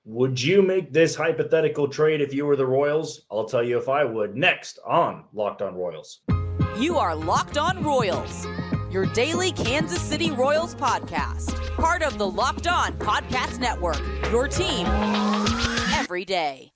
Would you make this hypothetical trade if you were the Royals? I'll tell you if I would. Next on Locked On Royals. You are Locked On Royals, your daily Kansas City Royals podcast. Part of the Locked On Podcast Network, your team every day.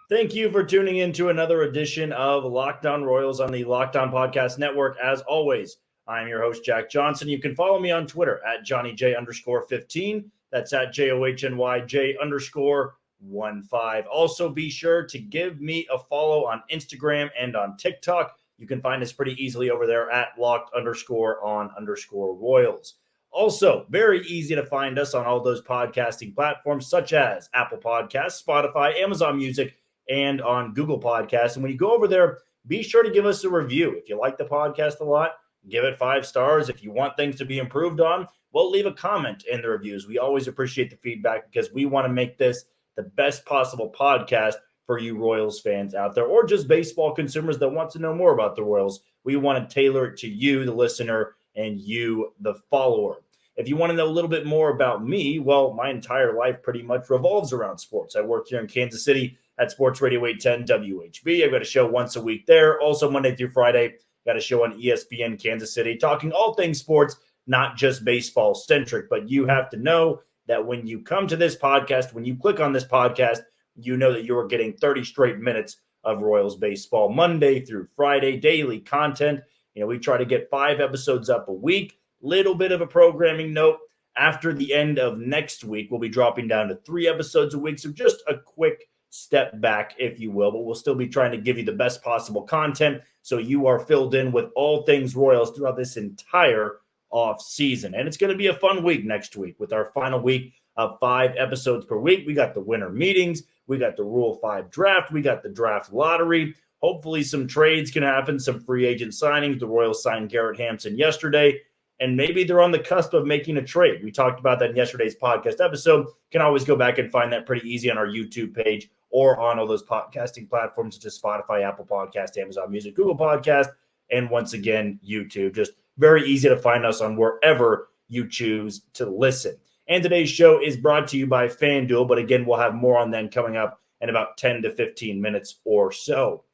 Thank you for tuning in to another edition of Locked On Royals on the Locked On Podcast Network. As always, I'm your host, Jack Johnson. You can follow me on Twitter at JohnnyJ_15. That's at JOHNYJ_15. Also, be sure to give me a follow on Instagram and on TikTok. You can find us pretty easily over there at locked_on_Royals. Also, very easy to find us on all those podcasting platforms such as Apple Podcasts, Spotify, Amazon Music, and on Google Podcasts. And when you go over there, be sure to give us a review. If you like the podcast a lot, give it 5 stars. If you want things to be improved on, well, leave a comment in the reviews. We always appreciate the feedback because we want to make this the best possible podcast for you Royals fans out there, or just baseball consumers that want to know more about the Royals. We want to tailor it to you, the listener, and you, the follower. If you want to know a little bit more about me, well, my entire life pretty much revolves around sports. I work here in Kansas City at Sports Radio 810 WHB. I've got a show once a week there. Also, Monday through Friday, got a show on ESPN Kansas City, talking all things sports, not just baseball centric. But you have to know that when you come to this podcast, when you click on this podcast, you know that you are getting 30 straight minutes of Royals baseball, Monday through Friday, daily content. You know, we try to get 5 episodes up a week. Little bit of a programming note. After the end of next week, we'll be dropping down to 3 episodes a week. So just a quick step back, if you will, but we'll still be trying to give you the best possible content so you are filled in with all things Royals throughout this entire off season. And it's going to be a fun week next week with our final week of 5 episodes per week. We got the winter meetings. We got the Rule 5 draft. We got the draft lottery. Hopefully some trades can happen, some free agent signings. The Royals signed Garrett Hampson yesterday, and maybe they're on the cusp of making a trade. We talked about that in yesterday's podcast episode. You can always go back and find that pretty easy on our YouTube page or on all those podcasting platforms such as Spotify, Apple Podcast, Amazon Music, Google Podcast, and once again, YouTube. Just very easy to find us on wherever you choose to listen. And today's show is brought to you by FanDuel, but again, we'll have more on them coming up in about 10 to 15 minutes or so.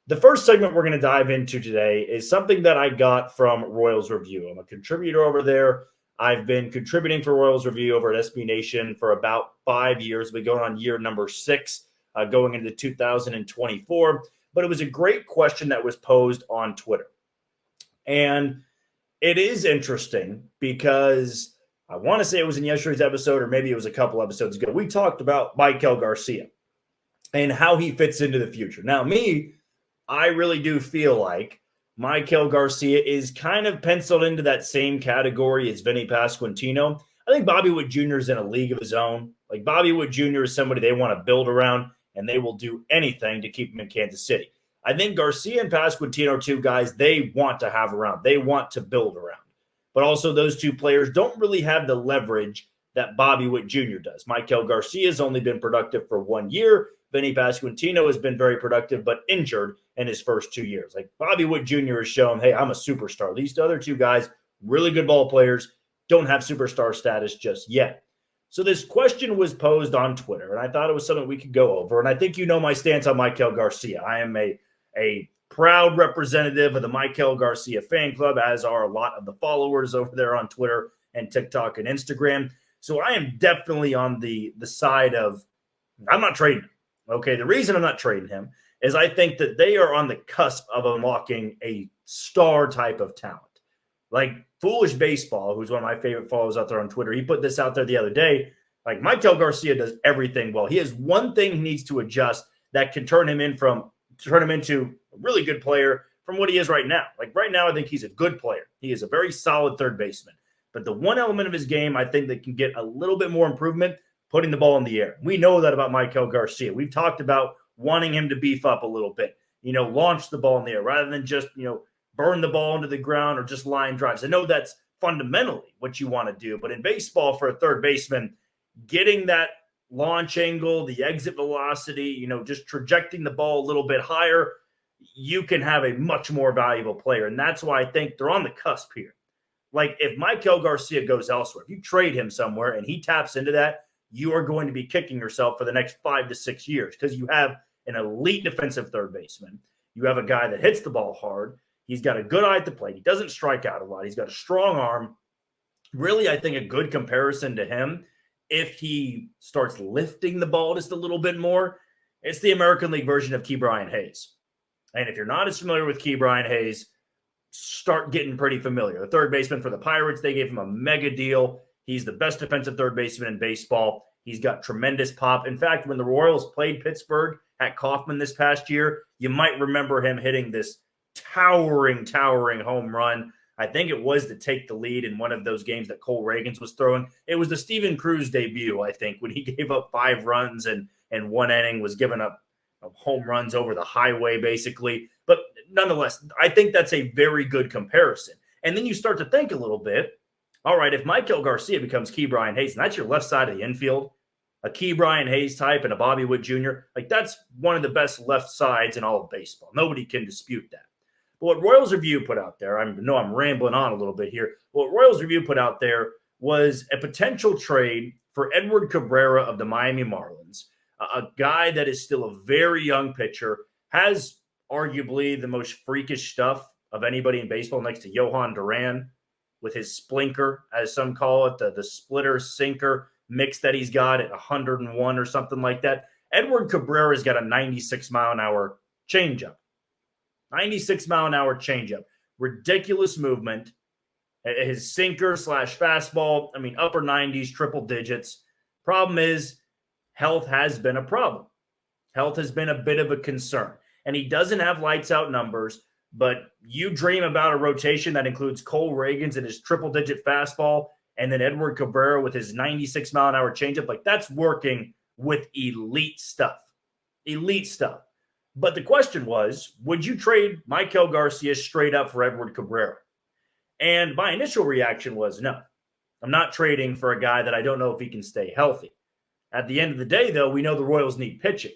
The first segment we're going to dive into today is something that I got from Royals Review. I'm a contributor over there. I've been contributing for Royals Review over at SB Nation for about 5 years. We're going on year number 6, going into 2024. But it was a great question that was posed on Twitter. And it is interesting because I want to say it was in yesterday's episode, or maybe it was a couple episodes ago. We talked about Michael Garcia and how he fits into the future. Now, I really do feel like Michael Garcia is kind of penciled into that same category as Vinny Pasquantino. I think Bobby Witt Jr. is in a league of his own. Like, Bobby Witt Jr. is somebody they want to build around, and they will do anything to keep him in Kansas City. I think Garcia and Pasquantino are 2 guys they want to have around. They want to build around. But also those 2 players don't really have the leverage that Bobby Witt Jr. does. Michael Garcia has only been productive for 1 year. Vinny Pasquantino has been very productive, but injured in his first 2 years. Like, Bobby Witt Jr. has shown, hey, I'm a superstar. These other 2 guys, really good ball players, don't have superstar status just yet. So this question was posed on Twitter, and I thought it was something we could go over. And I think you know my stance on Michael Garcia. I am a proud representative of the Michael Garcia fan club, as are a lot of the followers over there on Twitter and TikTok and Instagram. So I am definitely on the side of, I'm not trading him. Okay, the reason I'm not trading him is I think that they are on the cusp of unlocking a star type of talent. Like Foolish Baseball, who's one of my favorite followers out there on Twitter, he put this out there the other day. Like, Michael Garcia does everything well. He has one thing he needs to adjust that can turn him into a really good player from what he is right now. Like, right now, I think he's a good player. He is a very solid third baseman. But the one element of his game I think that can get a little bit more improvement, putting the ball in the air. We know that about Michael Garcia. We've talked about wanting him to beef up a little bit, launch the ball in the air rather than just, burn the ball into the ground or just line drives. I know that's fundamentally what you want to do, but in baseball for a third baseman, getting that launch angle, the exit velocity, just trajecting the ball a little bit higher, you can have a much more valuable player. And that's why I think they're on the cusp here. Like if Michael Garcia goes elsewhere, if you trade him somewhere and he taps into that, you are going to be kicking yourself for the next 5 to 6 years because you have an elite defensive third baseman. You have a guy that hits the ball hard. He's got a good eye at the plate. He doesn't strike out a lot. He's got a strong arm. Really, I think a good comparison to him, if he starts lifting the ball just a little bit more, it's the American League version of Ke'Bryan Hayes. And if you're not as familiar with Ke'Bryan Hayes, start getting pretty familiar. The third baseman for the Pirates, they gave him a mega deal. He's the best defensive third baseman in baseball. He's got tremendous pop. In fact, when the Royals played Pittsburgh at Kauffman this past year, you might remember him hitting this towering home run. I think it was to take the lead in one of those games that Cole Reagans was throwing. It was the Steven Cruz debut, I think, when he gave up 5 runs and one inning, was giving up home runs over the highway, basically. But nonetheless, I think that's a very good comparison. And then you start to think a little bit, all right, if Michael Garcia becomes Ke'Bryan Hayes, and that's your left side of the infield, a Ke'Bryan Hayes type and a Bobby Witt Jr., like that's one of the best left sides in all of baseball. Nobody can dispute that. But what Royals Review put out there, I know I'm rambling on a little bit here. What Royals Review put out there was a potential trade for Edward Cabrera of the Miami Marlins, a guy that is still a very young pitcher, has arguably the most freakish stuff of anybody in baseball next to Johan Duran with his splinker, as some call it, the splitter sinker mix that he's got at 101 or something like that. Edward Cabrera's got a 96-mile-an-hour changeup. 96-mile-an-hour changeup. Ridiculous movement. His sinker / fastball, upper 90s, triple digits. Problem is, health has been a problem. Health has been a bit of a concern. And he doesn't have lights-out numbers, but you dream about a rotation that includes Cole Reagans and his triple-digit fastball, and then Edward Cabrera with his 96-mile-an-hour changeup. Like, that's working with elite stuff. Elite stuff. But the question was, would you trade Michael Garcia straight up for Edward Cabrera? And my initial reaction was no. I'm not trading for a guy that I don't know if he can stay healthy. At the end of the day, though, we know the Royals need pitching.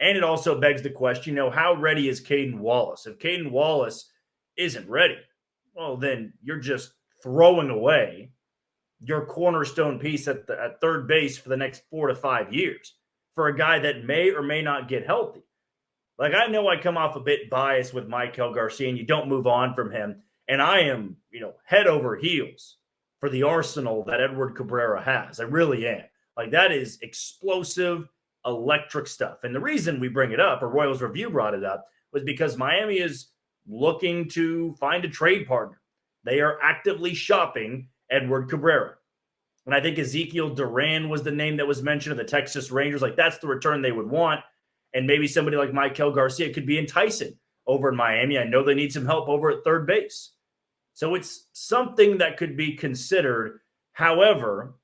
And it also begs the question, how ready is Caden Wallace? If Caden Wallace isn't ready, well, then you're just throwing away your cornerstone piece at third base for the next 4 to 5 years for a guy that may or may not get healthy. Like, I know I come off a bit biased with Michael Garcia, and you don't move on from him. And I am, head over heels for the arsenal that Edward Cabrera has. I really am. Like, that is explosive, electric stuff. And the reason we bring it up, or Royals Review brought it up, was because Miami is looking to find a trade partner. They are actively shopping Edward Cabrera. And I think Ezekiel Duran was the name that was mentioned of the Texas Rangers. Like, that's the return they would want. And maybe somebody like Michael Garcia could be enticing over in Miami. I know they need some help over at third base. So it's something that could be considered. However,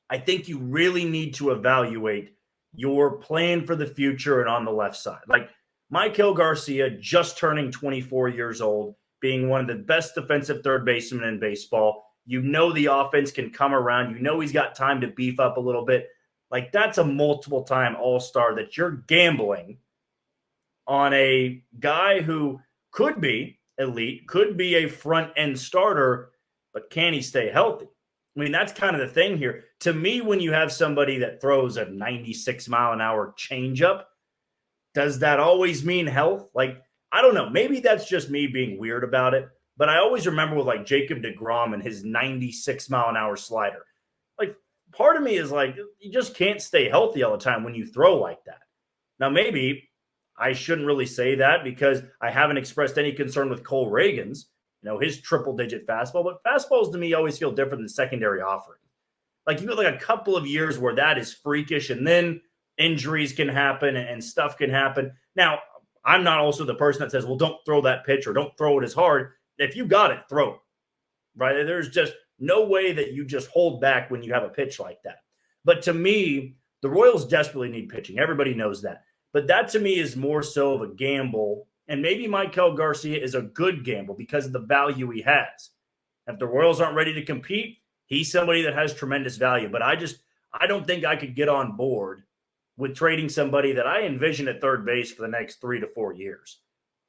I think you really need to evaluate your plan for the future and on the left side. Like Michael Garcia, just turning 24 years old, being one of the best defensive third basemen in baseball. The offense can come around. He's got time to beef up a little bit. Like, that's a multiple-time all-star that you're gambling on a guy who could be elite, could be a front-end starter, but can he stay healthy? That's kind of the thing here. To me, when you have somebody that throws a 96-mile-an-hour changeup, does that always mean health? Like, I don't know. Maybe that's just me being weird about it, but I always remember with, like, Jacob deGrom and his 96-mile-an-hour slider. Like, part of me is like, you just can't stay healthy all the time when you throw like that. Now, maybe I shouldn't really say that because I haven't expressed any concern with Cole Reagans, his triple-digit fastball. But fastballs to me always feel different than secondary offering. Like, you got like a couple of years where that is freakish, and then injuries can happen and stuff can happen. Now, I'm not also the person that says, well, don't throw that pitch or don't throw it as hard. If you got it, throw it. Right? There's just no way that you just hold back when you have a pitch like that. But to me, the Royals desperately need pitching. Everybody knows that. But that to me is more so of a gamble. And maybe Michael Garcia is a good gamble because of the value he has. If the Royals aren't ready to compete, he's somebody that has tremendous value. But I don't think I could get on board with trading somebody that I envision at third base for the next 3 to 4 years.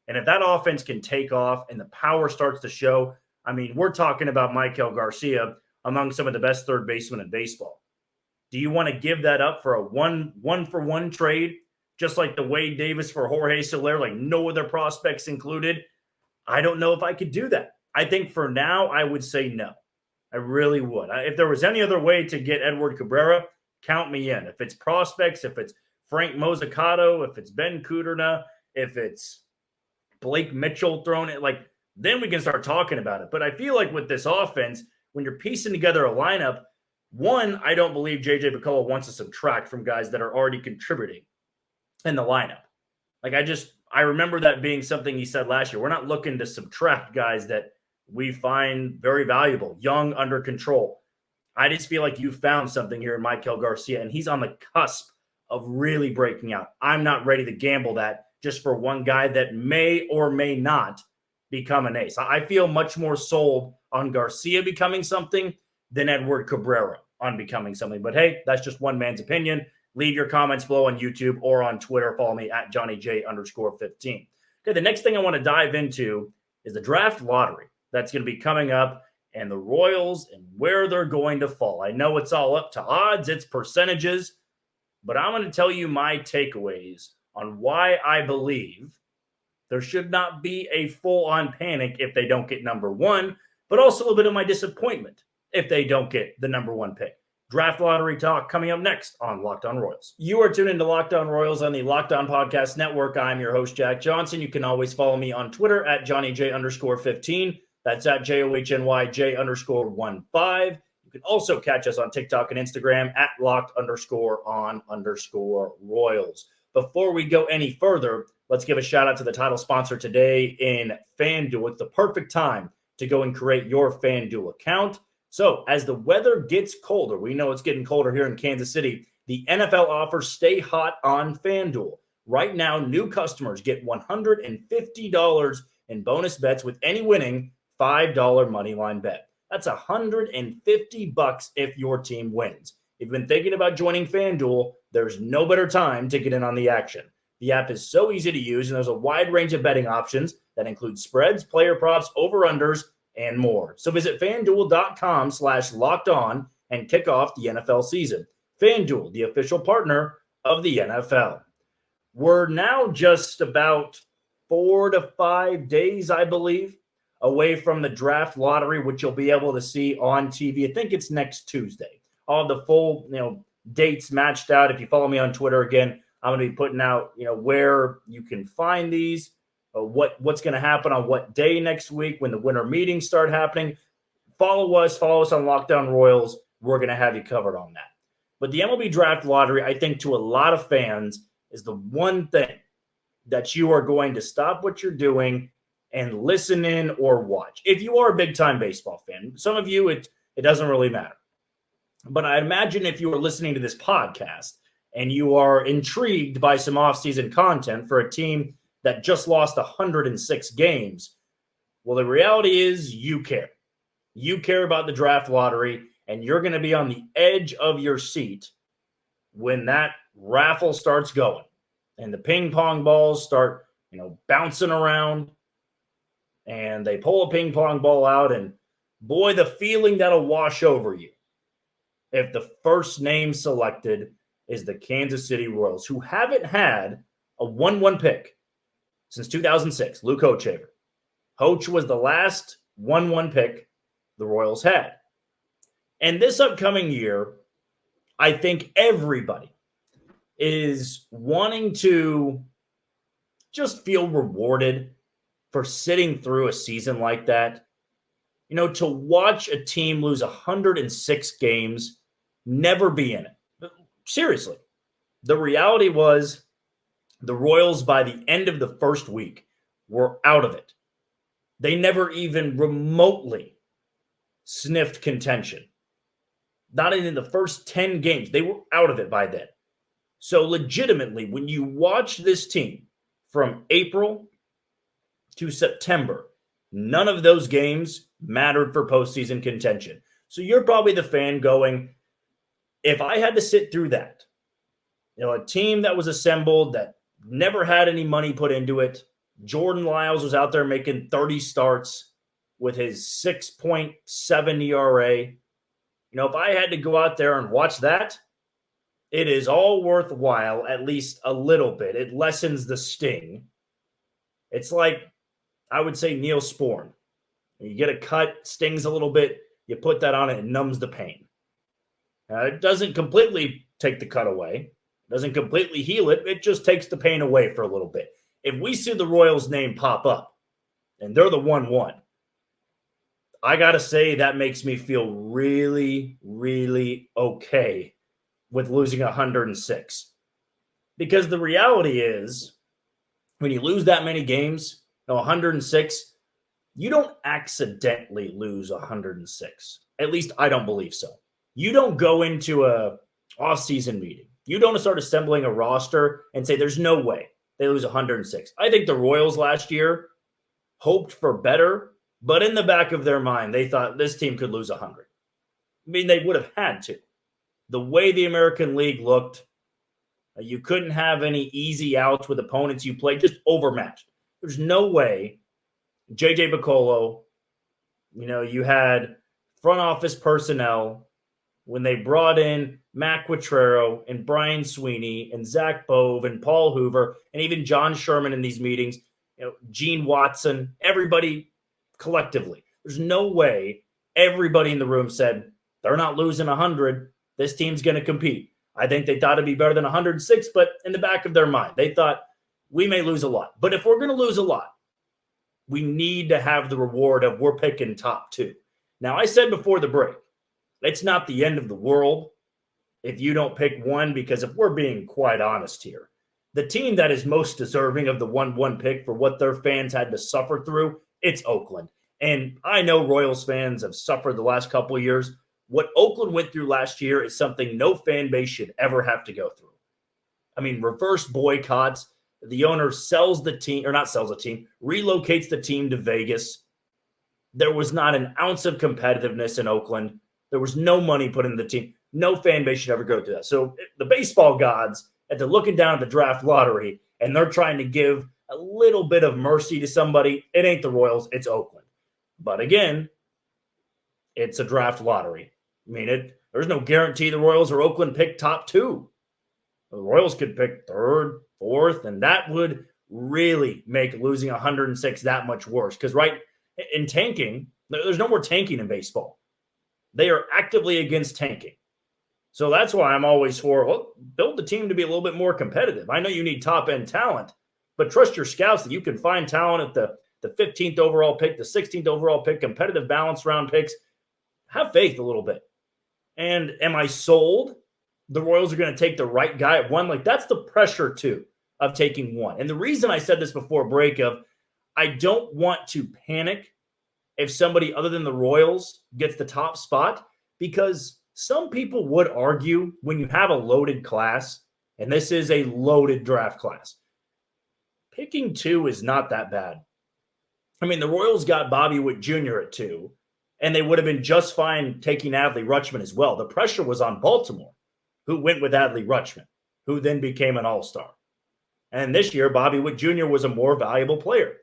And if that offense can take off and the power starts to show, I mean, we're talking about Michael Garcia among some of the best third basemen in baseball. Do you want to give that up for a one-for-one trade, just like the Wade Davis for Jorge Soler, like no other prospects included? I don't know if I could do that. I think for now, I would say no. I really would. If there was any other way to get Edward Cabrera, count me in. If it's prospects, if it's Frank Mozzicato, if it's Ben Kudrna, if it's Blake Mitchell thrown it, like then we can start talking about it. But I feel like with this offense, when you're piecing together a lineup, one, I don't believe J.J. Picollo wants to subtract from guys that are already contributing in the lineup. Like I remember that being something he said last year. We're not looking to subtract guys that we find very valuable, young, under control. I just feel like you found something here in Michael Garcia, and he's on the cusp of really breaking out. I'm not ready to gamble that just for one guy that may or may not become an ace. I feel much more sold on Garcia becoming something than Edward Cabrera on becoming something. But hey, that's just one man's opinion. Leave your comments below on YouTube or on Twitter. Follow me at JohnnyJ_15. Okay, the next thing I want to dive into is the draft lottery that's going to be coming up and the Royals and where they're going to fall. I know it's all up to odds, it's percentages, but I'm going to tell you my takeaways on why I believe there should not be a full-on panic if they don't get number one, but also a little bit of my disappointment if they don't get the number one pick. Draft lottery talk coming up next on Locked On Royals. You are tuned into Locked On Royals on the Locked On Podcast Network. I'm your host, Jack Johnson. You can always follow me on Twitter at JohnnyJ_15. That's at JOHNYJ_15. You can also catch us on TikTok and Instagram at Locked_on_Royals. Before we go any further, let's give a shout out to the title sponsor today in FanDuel. It's the perfect time to go and create your FanDuel account. So as the weather gets colder, we know it's getting colder here in Kansas City, the NFL offers stay hot on FanDuel. Right now, new customers get $150 in bonus bets with any winning $5 moneyline bet. That's $150 if your team wins. If you've been thinking about joining FanDuel, there's no better time to get in on the action. The app is so easy to use, and there's a wide range of betting options that include spreads, player props, over-unders, and more. So visit FanDuel.com/lockedon and kick off the NFL season. FanDuel, the official partner of the NFL. We're now just about 4 to 5 days, I believe, away from the draft lottery, which you'll be able to see on TV. I think it's next Tuesday. All the full, dates matched out. If you follow me on Twitter again, I'm going to be putting out, where you can find these, what's going to happen on what day next week when the winter meetings start happening. Follow us on Locked On Royals. We're going to have you covered on that. But the MLB draft lottery, I think to a lot of fans, is the one thing that you are going to stop what you're doing and listen in or watch. If you are a big-time baseball fan, some of you, it doesn't really matter. But I imagine if you are listening to this podcast and you are intrigued by some offseason content for a team that just lost 106 games, well, the reality is you care. You care about the draft lottery, and you're going to be on the edge of your seat when that raffle starts going and the ping pong balls start, bouncing around, and they pull a ping pong ball out, and boy, the feeling that'll wash over you if the first name selected is the Kansas City Royals, who haven't had a 1-1 pick since 2006, Luke Hochevar. Hoch was the last 1-1 pick the Royals had. And this upcoming year, I think everybody is wanting to just feel rewarded for sitting through a season like that. To watch a team lose 106 games, never be in it. Seriously, the reality was the Royals, by the end of the first week, were out of it. They never even remotely sniffed contention. Not in the first 10 games. They were out of it by then. So legitimately, when you watch this team from April to September, none of those games mattered for postseason contention. So you're probably the fan going, if I had to sit through that, a team that was assembled that never had any money put into it, Jordan Lyles was out there making 30 starts with his 6.7 ERA. If I had to go out there and watch that, it is all worthwhile, at least a little bit. It lessens the sting. It's like, I would say, Neosporin. You get a cut, stings a little bit, you put that on it, and numbs the pain. It doesn't completely take the cut away. It doesn't completely heal it. It just takes the pain away for a little bit. If we see the Royals name pop up, and they're the 1-1, I got to say that makes me feel really, really okay with losing 106. Because the reality is, when you lose that many games, 106, you don't accidentally lose 106. At least I don't believe so. You don't go into a off-season meeting. You don't start assembling a roster and say there's no way they lose 106. I think the Royals last year hoped for better, but in the back of their mind, they thought this team could lose 100. I mean, they would have had to. The way the American League looked, you couldn't have any easy outs with opponents you played, just overmatched. There's no way J.J. Picollo, you had front office personnel when they brought in Matt Quatrero and Brian Sweeney and Zach Bove and Paul Hoover and even John Sherman in these meetings, Gene Watson, everybody collectively. There's no way everybody in the room said, they're not losing 100. This team's going to compete. I think they thought it'd be better than 106, but in the back of their mind, they thought we may lose a lot. But if we're going to lose a lot, we need to have the reward of we're picking top 2. Now, I said before the break, it's not the end of the world if you don't pick 1, because if we're being quite honest here, the team that is most deserving of the 1-1 pick for what their fans had to suffer through, it's Oakland. And I know Royals fans have suffered the last couple of years. What Oakland went through last year is something no fan base should ever have to go through. I mean, reverse boycotts. The owner sells the team, or not sells the team, relocates the team to Vegas. There was not an ounce of competitiveness in Oakland. There was no money put into the team. No fan base should ever go through that. So the baseball gods, they're looking down at the draft lottery, and they're trying to give a little bit of mercy to somebody. It ain't the Royals, it's Oakland. But again, it's a draft lottery. I mean, there's no guarantee the Royals or Oakland pick top 2. The Royals could pick 3rd, 4th, and that would really make losing 106 that much worse. Because in tanking, there's no more tanking in baseball. They are actively against tanking. So that's why I'm always for, build the team to be a little bit more competitive. I know you need top-end talent, but trust your scouts that you can find talent at the 15th overall pick, the 16th overall pick, competitive balance round picks. Have faith a little bit. And am I sold the Royals are going to take the right guy at 1? That's the pressure, too, of taking 1. And the reason I said this before break of I don't want to panic if somebody other than the Royals gets the top spot, because some people would argue when you have a loaded class, and this is a loaded draft class, picking 2 is not that bad. I mean, the Royals got Bobby Witt Jr. at 2, and they would have been just fine taking Adley Rutschman as well. The pressure was on Baltimore, who went with Adley Rutschman, who then became an all-star. And this year, Bobby Witt Jr. was a more valuable player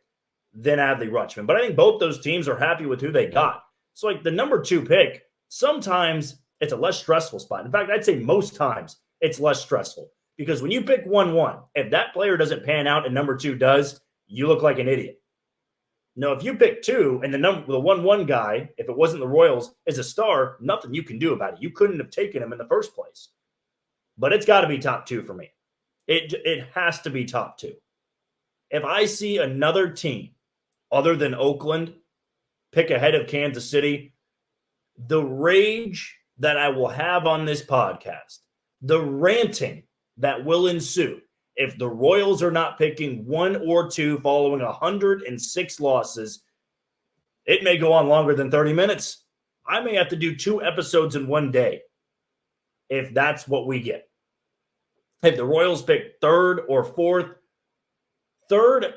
than Adley Rutschman. But I think both those teams are happy with who they got. So, the number 2 pick, sometimes it's a less stressful spot. In fact, I'd say most times it's less stressful. Because when you pick 1-1, if that player doesn't pan out and number 2 does, you look like an idiot. No, if you pick 2 and the 1-1 guy, if it wasn't the Royals, is a star, nothing you can do about it. You couldn't have taken him in the first place. But it's got to be top 2 for me. It has to be top 2. If I see another team other than Oakland pick ahead of Kansas City, the rage that I will have on this podcast, the ranting that will ensue if the Royals are not picking 1 or 2 following 106 losses, it may go on longer than 30 minutes. I may have to do 2 episodes in one day if that's what we get. If the Royals pick 3rd or 4th, 3rd,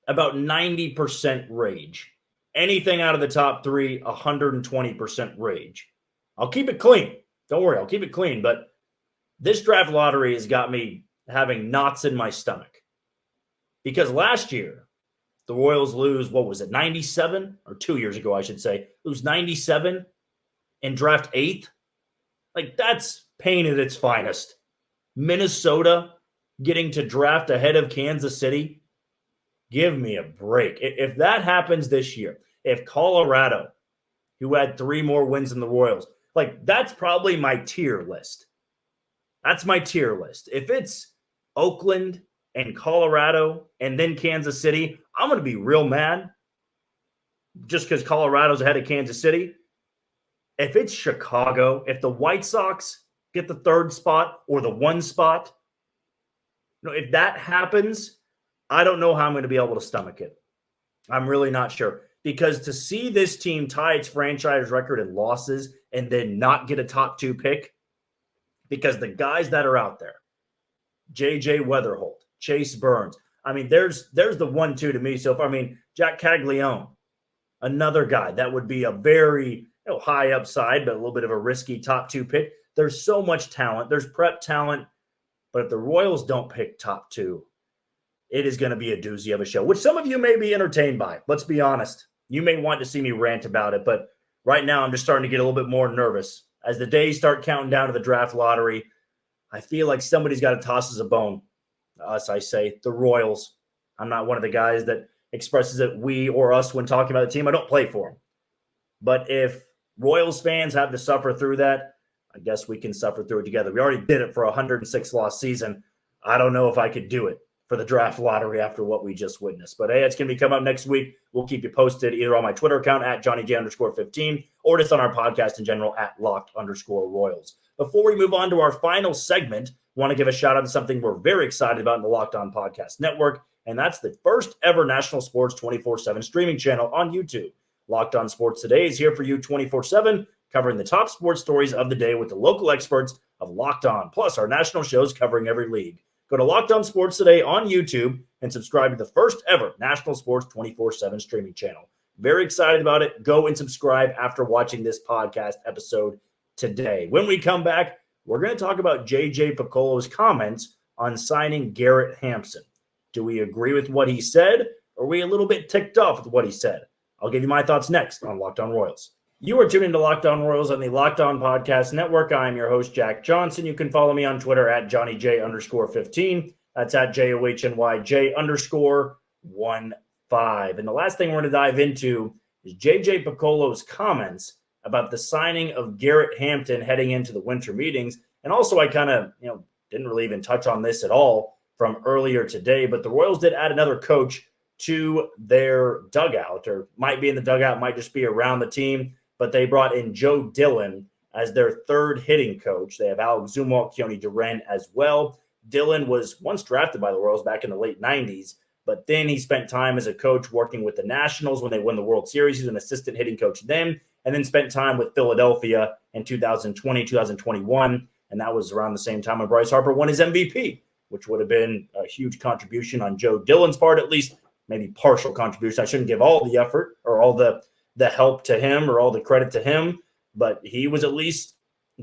about 90% rage. Anything out of the top 3, 120% rage. I'll keep it clean. Don't worry, I'll keep it clean. But this draft lottery has got me having knots in my stomach. Because last year, the Royals lose, 97? Or 2 years ago, I should say. Lose 97 and draft 8th. Like, that's pain at its finest. Minnesota getting to draft ahead of Kansas City. Give me a break. If that happens this year, if Colorado, who had 3 more wins than the Royals, that's probably my tier list. That's my tier list. If it's Oakland and Colorado and then Kansas City, I'm going to be real mad just because Colorado's ahead of Kansas City. If it's Chicago, if the White Sox get the 3rd spot or the 1 spot, if that happens, I don't know how I'm going to be able to stomach it. I'm really not sure. Because to see this team tie its franchise record in losses and then not get a top 2 pick, because the guys that are out there, J.J. Weatherholt, Chase Burns, there's the 1-2 to me so far. Jack Caglione, another guy that would be a very high upside, but a little bit of a risky top 2 pick. There's so much talent. There's prep talent. But if the Royals don't pick top 2, it is going to be a doozy of a show, which some of you may be entertained by. Let's be honest. You may want to see me rant about it, but right now I'm just starting to get a little bit more nervous. As the days start counting down to the draft lottery, I feel like somebody's got to toss us a bone. Us, I say, the Royals. I'm not one of the guys that expresses it we or us when talking about the team. I don't play for them. But if Royals fans have to suffer through that, I guess we can suffer through it together. We already did it for a 106-loss season. I don't know if I could do it for the draft lottery after what we just witnessed. But hey, it's going to be coming up next week. We'll keep you posted either on my Twitter account at JohnnyJ_15 or just on our podcast in general at Locked_Royals. Before we move on to our final segment, I want to give a shout out to something we're very excited about in the Locked On Podcast Network, and that's the first ever national sports 24/7 streaming channel on YouTube. Locked On Sports Today is here for you 24/7, covering the top sports stories of the day with the local experts of Locked On, plus our national shows covering every league. Go to Locked On Sports Today on YouTube and subscribe to the first ever national sports 24/7 streaming channel. Very excited about it. Go and subscribe after watching this podcast episode today. When we come back, we're going to talk about J.J. Picollo's comments on signing Garrett Hampson. Do we agree with what he said, or are we a little bit ticked off with what he said? I'll give you my thoughts next on Locked On Royals. You are tuned into Locked On Royals on the Locked On Podcast Network. I am your host, Jack Johnson. You can follow me on Twitter at JohnnyJ_15. That's at JOHNYJ_15. And the last thing we're going to dive into is J.J. Picollo's comments about the signing of Garrett Hampson heading into the winter meetings. And also, I kind of, didn't really even touch on this at all from earlier today, but the Royals did add another coach to their dugout, or might be in the dugout, might just be around the team. But they brought in Joe Dillon as their 3rd hitting coach. They have Alex Zumwalt, Keone Duren as well. Dillon was once drafted by the Royals back in the late 90s, but then he spent time as a coach working with the Nationals when they won the World Series. He's an assistant hitting coach then, and then spent time with Philadelphia in 2020, 2021, and that was around the same time when Bryce Harper won his MVP, which would have been a huge contribution on Joe Dillon's part, at least maybe partial contribution. I shouldn't give all the effort or all the help to him or all the credit to him, but he was at least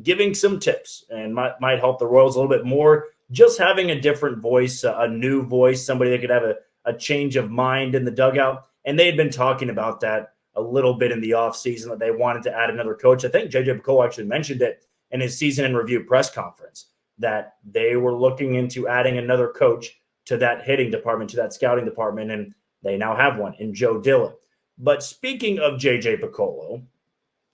giving some tips and might help the Royals a little bit more. Just having a different voice, a new voice, somebody that could have a change of mind in the dugout. And they had been talking about that a little bit in the offseason, that they wanted to add another coach. I think J.J. Picollo actually mentioned it in his season in review press conference, that they were looking into adding another coach to that hitting department, to that scouting department, and they now have one in Joe Dillon. But speaking of J.J. Picollo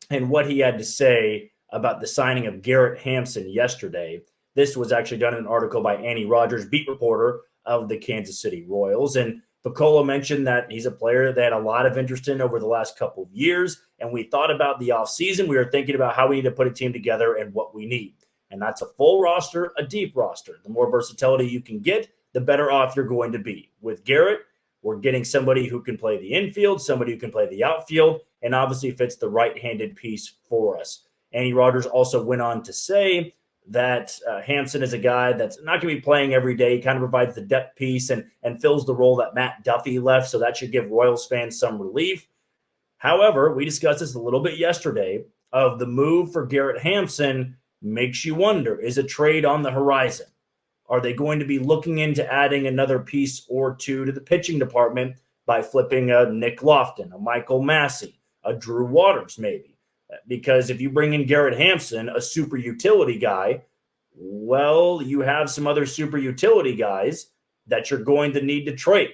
and what he had to say about the signing of Garrett Hampson yesterday, this was actually done in an article by Annie Rogers, beat reporter of the Kansas City Royals. And Picollo mentioned that he's a player that they had a lot of interest in over the last couple of years. And we thought about the offseason. We were thinking about how we need to put a team together and what we need. And that's a full roster, a deep roster. The more versatility you can get, the better off you're going to be. With Garrett, we're getting somebody who can play the infield, somebody who can play the outfield, and obviously fits the right-handed piece for us. Annie Rogers also went on to say that Hampson is a guy that's not going to be playing every day. He kind of provides the depth piece and fills the role that Matt Duffy left, so that should give Royals fans some relief. However, we discussed this a little bit yesterday of the move for Garrett Hampson makes you wonder, is a trade on the horizon? Are they going to be looking into adding another piece or two to the pitching department by flipping a Nick Lofton, a Michael Massey, a Drew Waters maybe? Because if you bring in Garrett Hampson, a super utility guy, well, you have some other super utility guys that you're going to need to trade,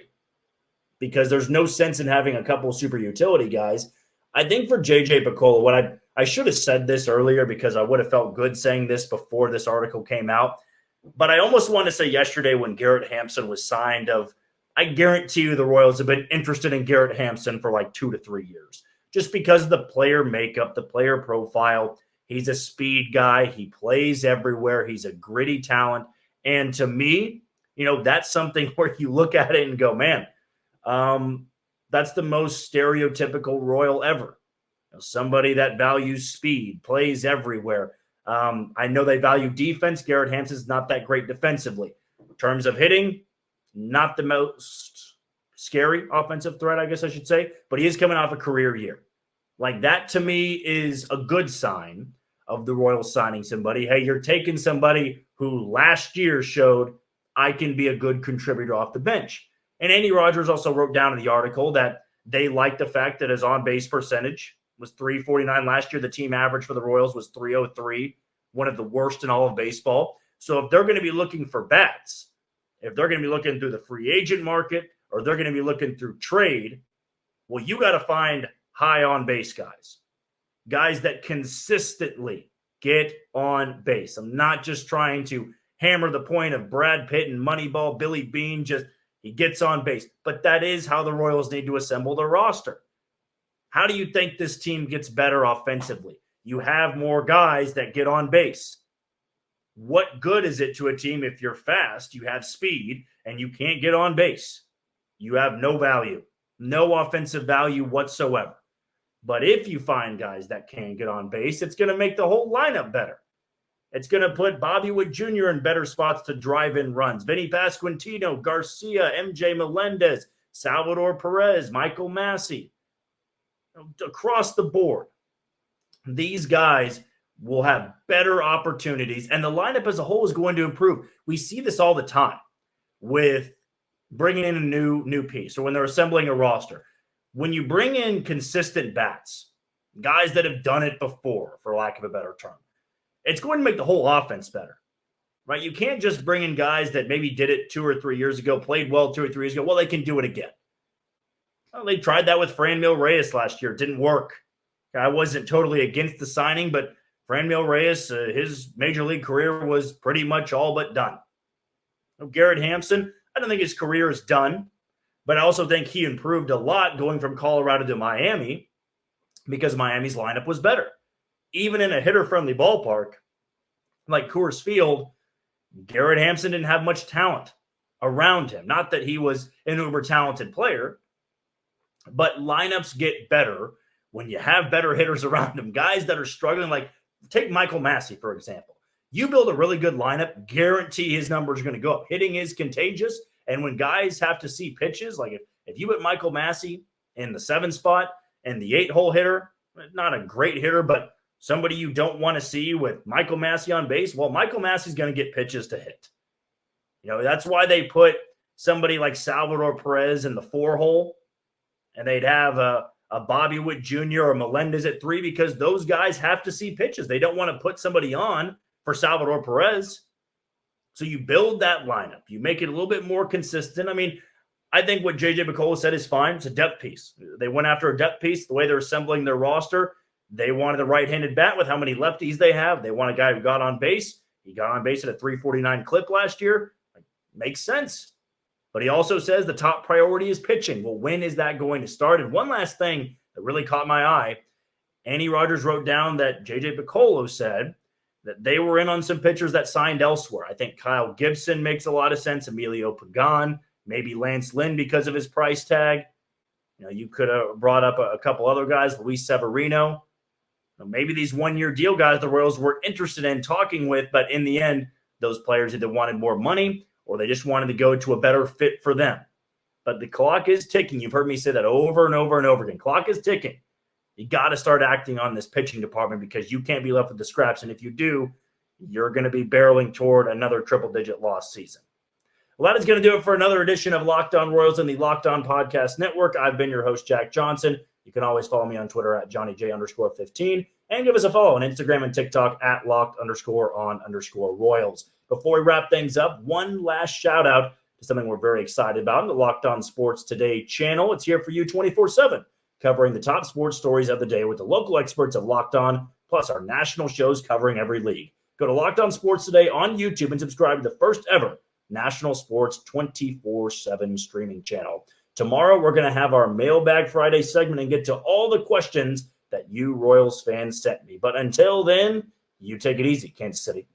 because there's no sense in having a couple of super utility guys. I think for JJ Picollo, what I should have said this earlier, because I would have felt good saying this before this article came out, but I almost want to say yesterday when Garrett Hampson was signed I guarantee you the Royals have been interested in Garrett Hampson for like 2 to 3 years, just because of the player makeup, the player profile. He's a speed guy. He plays everywhere. He's a gritty talent. And to me, that's something where you look at it and go, man, that's the most stereotypical Royal ever. Somebody that values speed, plays everywhere. I know they value defense. Garrett Hampson's not that great defensively. In terms of hitting, not the most scary offensive threat, I guess I should say, but he is coming off a career year. Like, that to me is a good sign of the Royals signing somebody. Hey, you're taking somebody who last year showed I can be a good contributor off the bench. And Andy Rogers also wrote down in the article that they like the fact that his on-base percentage was .349 last year. The team average for the Royals was .303, one of the worst in all of baseball. So if they're going to be looking for bats, if they're going to be looking through the free agent market, or they're going to be looking through trade, well, you got to find high on-base guys that consistently get on base. I'm not just trying to hammer the point of Brad Pitt and Moneyball, Billy Beane, just he gets on base. But that is how the Royals need to assemble their roster. How do you think this team gets better offensively? You have more guys that get on base. What good is it to a team if you're fast, you have speed, and you can't get on base? You have no value, no offensive value whatsoever. But if you find guys that can get on base, it's going to make the whole lineup better. It's going to put Bobby Witt Jr. in better spots to drive in runs. Vinny Pasquantino, Garcia, MJ Melendez, Salvador Perez, Michael Massey. Across the board, these guys will have better opportunities, and the lineup as a whole is going to improve. We see this all the time with bringing in a new piece, or when they're assembling a roster. When you bring in consistent bats, guys that have done it before, for lack of a better term, it's going to make the whole offense better, right? You can't just bring in guys that maybe did it 2 or 3 years ago, played well 2 or 3 years ago. Well, they can do it again. Well, they tried that with Franmil Reyes last year. It didn't work. I wasn't totally against the signing, but Franmil Reyes, his major league career was pretty much all but done. Garrett Hampson, I don't think his career is done, but I also think he improved a lot going from Colorado to Miami because Miami's lineup was better. Even in a hitter-friendly ballpark like Coors Field, Garrett Hampson didn't have much talent around him. Not that he was an uber-talented player, but lineups get better when you have better hitters around them, guys that are struggling. Like, take Michael Massey, for example. You build a really good lineup, guarantee his numbers are going to go up. Hitting is contagious, and when guys have to see pitches, like if you put Michael Massey in the 7 spot and the 8-hole hitter, not a great hitter, but somebody you don't want to see with Michael Massey on base, well, Michael Massey's going to get pitches to hit. That's why they put somebody like Salvador Perez in the 4-hole, and they'd have a Bobby Witt Jr. or Melendez at 3, because those guys have to see pitches. They don't want to put somebody on for Salvador Perez. So you build that lineup. You make it a little bit more consistent. I mean, I think what JJ Picollo said is fine. It's a depth piece. They went after a depth piece. The way they're assembling their roster, they wanted a right-handed bat with how many lefties they have. They want a guy who got on base. He got on base at a .349 clip last year. Makes sense. But he also says the top priority is pitching. Well, when is that going to start? And one last thing that really caught my eye, Andy Rogers wrote down that JJ Picollo said that they were in on some pitchers that signed elsewhere. I think Kyle Gibson makes a lot of sense. Emilio Pagan, maybe Lance Lynn because of his price tag. You could have brought up a couple other guys, Luis Severino. Maybe these one-year deal guys the Royals were interested in talking with, but in the end, those players either wanted more money or they just wanted to go to a better fit for them. But the clock is ticking. You've heard me say that over and over and over again. Clock is ticking. You got to start acting on this pitching department because you can't be left with the scraps. And if you do, you're going to be barreling toward another triple-digit loss season. Well, that is going to do it for another edition of Locked On Royals and the Locked On Podcast Network. I've been your host, Jack Johnson. You can always follow me on Twitter at JohnnyJ_15 and give us a follow on Instagram and TikTok at @locked_on_Royals. Before we wrap things up, one last shout out to something we're very excited about in the Locked On Sports Today channel. It's here for you 24/7, covering the top sports stories of the day with the local experts of Locked On, plus our national shows covering every league. Go to Locked On Sports Today on YouTube and subscribe to the first ever national sports 24/7 streaming channel. Tomorrow, we're going to have our Mailbag Friday segment and get to all the questions that you Royals fans sent me. But until then, you take it easy, Kansas City.